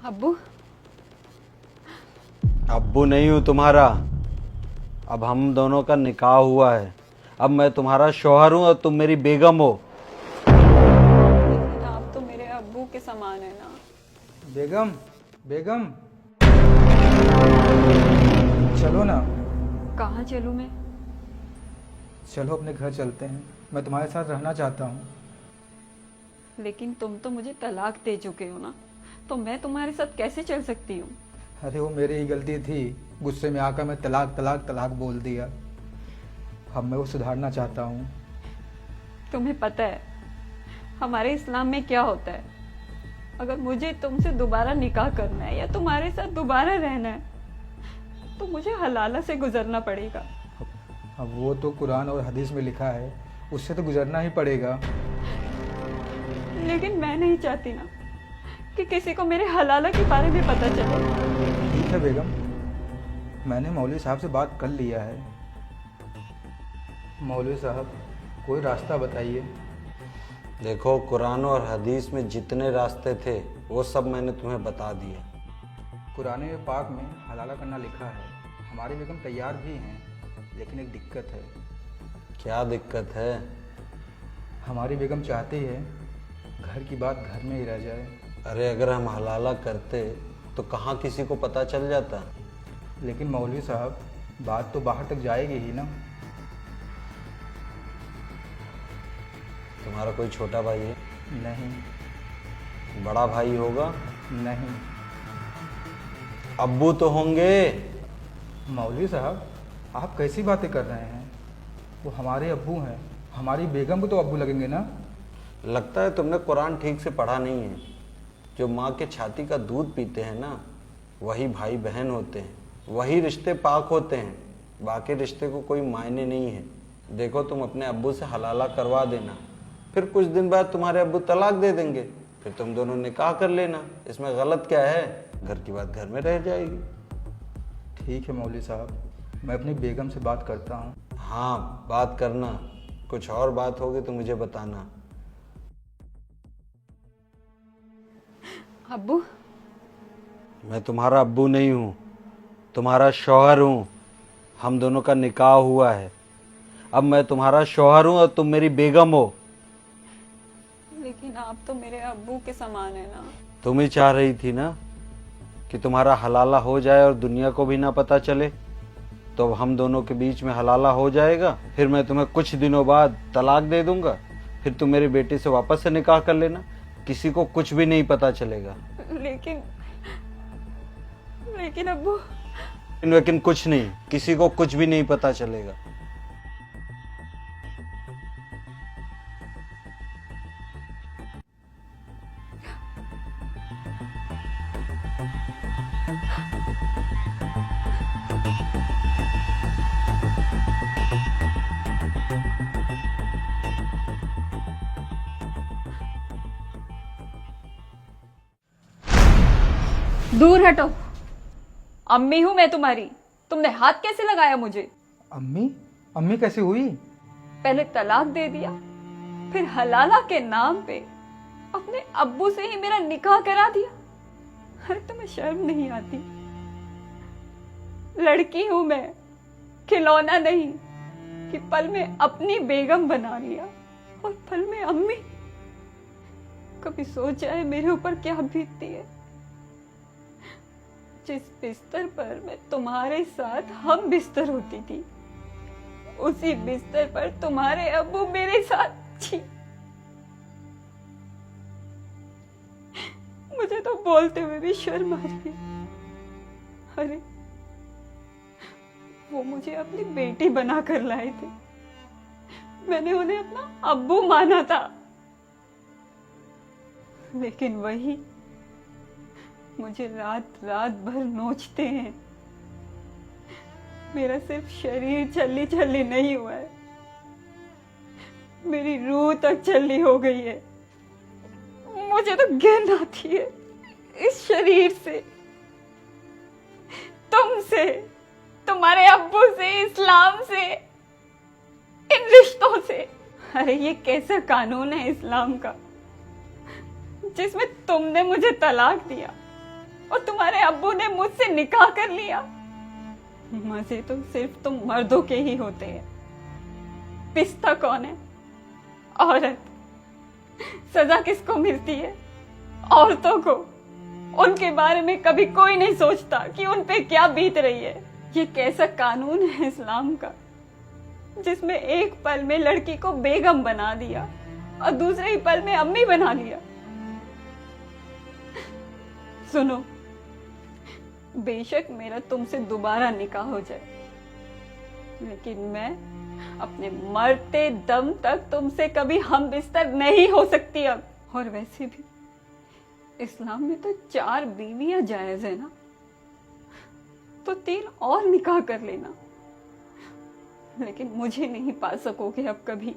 अब्बू, अब्बू नहीं हूँ तुम्हारा। अब हम दोनों का निकाह हुआ है। अब मैं तुम्हारा शौहर हूँ और तुम मेरी बेगम हो। लेकिन आप तो मेरे अब्बू के समान है ना। बेगम, बेगम, चलो ना। कहाँ चलूँ मैं? चलो अपने घर चलते हैं, मैं तुम्हारे साथ रहना चाहता हूँ। लेकिन तुम तो मुझे तलाक दे चुके हो ना, तो मैं तुम्हारे साथ कैसे चल सकती हूँ? अरे वो मेरी ही गलती थी, गुस्से में आकर मैं तलाक तलाक तलाक बोल दिया। अब मैं वो सुधारना चाहता हूँ। तुम्हें पता है हमारे इस्लाम में क्या होता है? अगर मुझे तुमसे दोबारा निकाह करना है या तुम्हारे साथ दोबारा रहना है तो मुझे हलाला से गुजरना पड़ेगा। अब वो तो कुरान और हदीस में लिखा है, उससे तो गुजरना ही पड़ेगा। लेकिन मैं नहीं चाहती ना कि किसी को मेरे हलाला के बारे में पता चले। ठीक है बेगम, मैंने मौलवी साहब से बात कर लिया है। मौलवी साहब, कोई रास्ता बताइए। देखो, कुरान और हदीस में जितने रास्ते थे वो सब मैंने तुम्हें बता दिए। कुरान पाक में हलाला करना लिखा है। हमारी बेगम तैयार भी हैं, लेकिन एक दिक्कत है। क्या दिक्कत है? हमारी बेगम चाहती है घर की बात घर में ही रह जाए। अरे अगर हम हलाला करते तो कहाँ किसी को पता चल जाता। लेकिन मौलवी साहब, बात तो बाहर तक जाएगी ही ना। तुम्हारा कोई छोटा भाई है? नहीं। बड़ा भाई होगा? नहीं। अब्बू तो होंगे। मौलवी साहब, आप कैसी बातें कर रहे हैं? वो हमारे अब्बू हैं, हमारी बेगम को तो अब्बू लगेंगे ना। लगता है तुमने कुरान ठीक से पढ़ा नहीं है। जो माँ के छाती का दूध पीते हैं ना, वही भाई बहन होते हैं, वही रिश्ते पाक होते हैं। बाकी रिश्ते को कोई मायने नहीं है। देखो, तुम अपने अब्बू से हलाला करवा देना, फिर कुछ दिन बाद तुम्हारे अब्बू तलाक दे देंगे, फिर तुम दोनों निकाह कर लेना। इसमें गलत क्या है? घर की बात घर में रह जाएगी। ठीक है मौलवी साहब, मैं अपनी बेगम से बात करता हूँ। हाँ, बात करना। कुछ और बात होगी तो मुझे बताना। अब्बू, मैं तुम्हारा अब्बू नहीं हूँ, तुम्हारा शौहर हूँ। हम दोनों का निकाह हुआ है। अब मैं तुम्हारा शौहर हूँ और तुम मेरी बेगम हो। लेकिन आप तो मेरे अब्बू के समान है ना। तुम ही चाह रही थी ना कि तुम्हारा हलाला हो जाए और दुनिया को भी ना पता चले। तो अब हम दोनों के बीच में हलाला हो जाएगा, फिर मैं तुम्हें कुछ दिनों बाद तलाक दे दूंगा, फिर तुम मेरी बेटी से वापस से निकाह कर लेना। किसी को कुछ भी नहीं पता चलेगा। लेकिन अब्बू, लेकिन कुछ नहीं, किसी को कुछ भी नहीं पता चलेगा। दूर हटो। अम्मी हूं मैं तुम्हारी। तुमने हाथ कैसे लगाया मुझे? अम्मी? अम्मी कैसे हुई? पहले तलाक दे दिया, फिर हलाला के नाम पे अपने अब्बू से ही मेरा निकाह करा दिया। अरे तुम्हें शर्म नहीं आती? लड़की हूं मैं, खिलौना नहीं कि पल में अपनी बेगम बना लिया और पल में अम्मी। कभी सोचा है मेरे ऊपर क्या बीतती है? जिस बिस्तर पर मैं तुम्हारे साथ हम बिस्तर होती थी, उसी बिस्तर पर तुम्हारे अब्बू मेरे साथ छी। मुझे तो बोलते हुए भी शर्म आ रही है। अरे वो मुझे अपनी बेटी बना कर लाए थे, मैंने उन्हें अपना अब्बू माना था। लेकिन वही मुझे रात रात भर नोचते हैं। मेरा सिर्फ शरीर छल्ली छल्ली नहीं हुआ है, मेरी रूह तक छल्ली हो गई है। मुझे तो घिन आती है इस शरीर से, तुमसे, तुम्हारे अब्बू से, इस्लाम से, इन रिश्तों से। अरे ये कैसा कानून है इस्लाम का जिसमें तुमने मुझे तलाक दिया और तुम्हारे अब्बू ने मुझसे निकाह कर लिया। मजे तो सिर्फ तुम मर्दों के ही होते हैं, पिस्ता कौन है? औरत। सजा किसको मिलती है? औरतों को। उनके बारे में कभी कोई नहीं सोचता कि उन पे क्या बीत रही है। ये कैसा कानून है इस्लाम का, जिसमें एक पल में लड़की को बेगम बना दिया और दूसरे ही पल में अम्मी बना लिया। सुनो, बेशक मेरा तुमसे दोबारा निकाह हो जाए, लेकिन मैं अपने मरते दम तक तुमसे कभी हम बिस्तर नहीं हो सकती अब। और वैसे भी इस्लाम में तो 4 बीवियां जायज है ना, तो 3 और निकाह कर लेना। लेकिन मुझे नहीं पा सकोगे अब कभी।